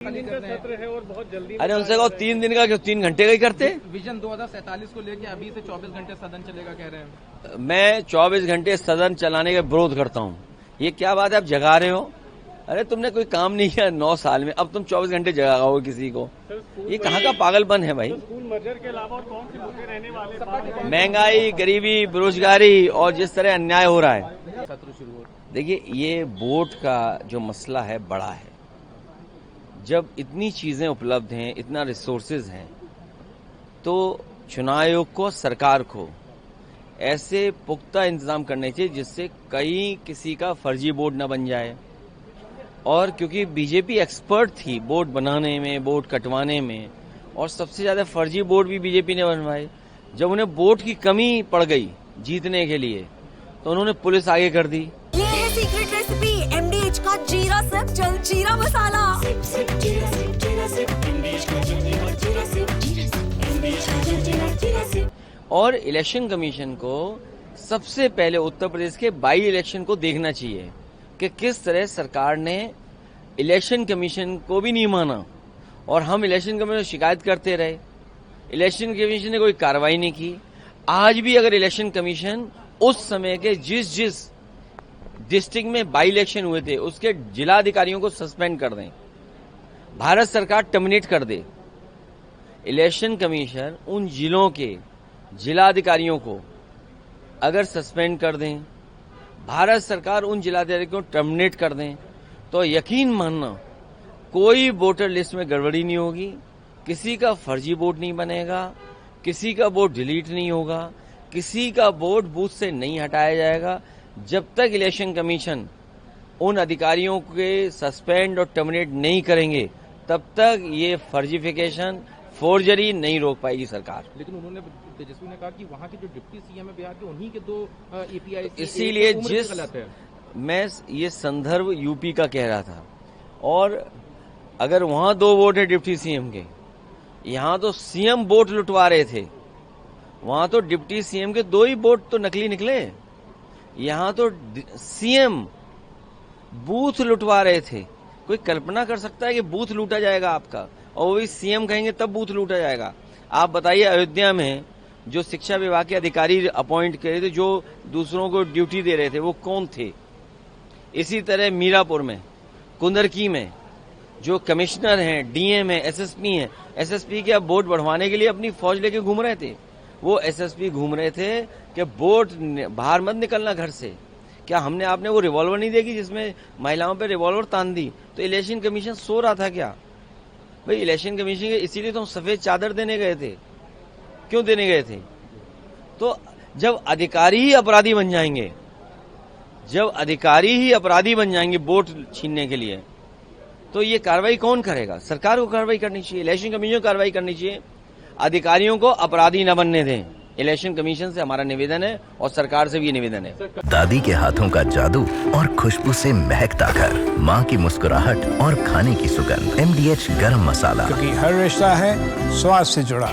दिन का सत्र है और बहुत जल्दी। अरे उनसे कहो 3 दिन का क्यों, 3 घंटे का ही करते। विजन 2047 को लेके अभी से 24 घंटे सदन चलेगा कह रहे हैं। मैं 24 घंटे सदन चलाने का विरोध करता हूँ। ये क्या बात है, आप जगा रहे हो? अरे तुमने कोई काम नहीं किया 9 साल में, अब तुम 24 घंटे जगाओगे किसी को? ये कहाँ का पागलपन है भाई? स्कूल मर्जर के अलावा और कौन से मुद्दे रहने वाले? महंगाई, गरीबी, बेरोजगारी और जिस तरह अन्याय हो रहा है। सत्र शुरू हो। देखिए, ये वोट का जो मसला है बड़ा है। जब इतनी चीजें उपलब्ध हैं, इतना रिसोर्सेज हैं, तो चुनाव आयोग को, सरकार को ऐसे पुख्ता इंतजाम करने चाहिए जिससे कहीं किसी का फर्जी वोट न बन जाए। और क्योंकि बीजेपी एक्सपर्ट थी वोट बनाने में, वोट कटवाने में, और सबसे ज्यादा फर्जी वोट भी बीजेपी ने बनवाए। जब उन्हें वोट की कमी पड़ गई जीतने के लिए, तो उन्होंने पुलिस आगे कर दी। ये है सीक्रेट रेसिपी MDH का जीरा सिप जल जीरा मसाला। और इलेक्शन कमीशन को सबसे पहले उत्तर प्रदेश के बाई इलेक्शन को देखना चाहिए कि किस तरह सरकार ने इलेक्शन कमीशन को भी नहीं माना और हम इलेक्शन कमीशन को शिकायत करते रहे। इलेक्शन कमीशन ने कोई कार्रवाई नहीं की। आज भी अगर इलेक्शन कमीशन उस समय के जिस डिस्ट्रिक्ट में बाई इलेक्शन हुए थे उसके जिला अधिकारियों को सस्पेंड कर दें, भारत सरकार टर्मिनेट कर दे, इलेक्शन कमीशन उन जिलों के जिला अधिकारियों को अगर सस्पेंड कर दें, भारत सरकार उन जिलाधिकारियों को टर्मिनेट कर दें, तो यकीन मानना कोई वोटर लिस्ट में गड़बड़ी नहीं होगी, किसी का फर्जी वोट नहीं बनेगा, किसी का वोट डिलीट नहीं होगा, किसी का वोट बूथ से नहीं हटाया जाएगा। जब तक इलेक्शन कमीशन उन अधिकारियों के सस्पेंड और टर्मिनेट नहीं करेंगे, तब तक ये फर्जीफिकेशन, फोर्जरी नहीं रोक पाएगी सरकार। लेकिन उन्होंने, तेजस्वी ने कहा कि वहाँ के जो डिप्टी सीएम है बिहार के, उन्हीं के 2 API, इसीलिए जिस मैं ये संदर्भ यूपी का कह रहा था, और अगर वहां 2 वोट है डिप्टी सीएम के, यहाँ तो सीएम वोट लुटवा रहे थे, वहां तो डिप्टी सीएम के 2 ही वोट तो नकली निकले, यहाँ तो सीएम बूथ लुटवा रहे थे। कोई कल्पना कर सकता है कि बूथ लूटा जाएगा आपका, और वो भी सीएम कहेंगे तब बूथ लूटा जाएगा? आप बताइए, अयोध्या में जो शिक्षा विभाग के अधिकारी अपॉइंट करे थे, जो दूसरों को ड्यूटी दे रहे थे, वो कौन थे? इसी तरह मीरापुर में, कुंदरकी में जो कमिश्नर हैं, डीएम है, एसएसपी हैं, एसएसपी के अब वोट बढ़वाने के लिए अपनी फौज लेके घूम रहे थे। वो एसएसपी घूम रहे थे कि वोट बाहर मत निकलना घर से। क्या हमने आपने वो रिवॉल्वर नहीं देखी जिसमें महिलाओं पे रिवॉल्वर तान दी? तो इलेक्शन कमीशन सो रहा था क्या भाई? इलेक्शन कमीशन के इसीलिए तो हम सफेद चादर देने गए थे। क्यों देने गए थे? तो जब अधिकारी ही अपराधी बन जाएंगे, जब अधिकारी ही अपराधी बन जाएंगे वोट छीनने के लिए, तो ये कार्रवाई कौन करेगा? सरकार को कार्रवाई करनी चाहिए, इलेक्शन कमीशन को कार्रवाई करनी चाहिए। अधिकारियों को अपराधी न बनने दें। इलेक्शन कमीशन से हमारा निवेदन है और सरकार से भी ये निवेदन है। दादी के हाथों का जादू और खुशबू से महकता घर, माँ की मुस्कुराहट और खाने की सुगंध। MDH गरम मसाला, क्योंकि हर रिश्ता है स्वाद से जुड़ा।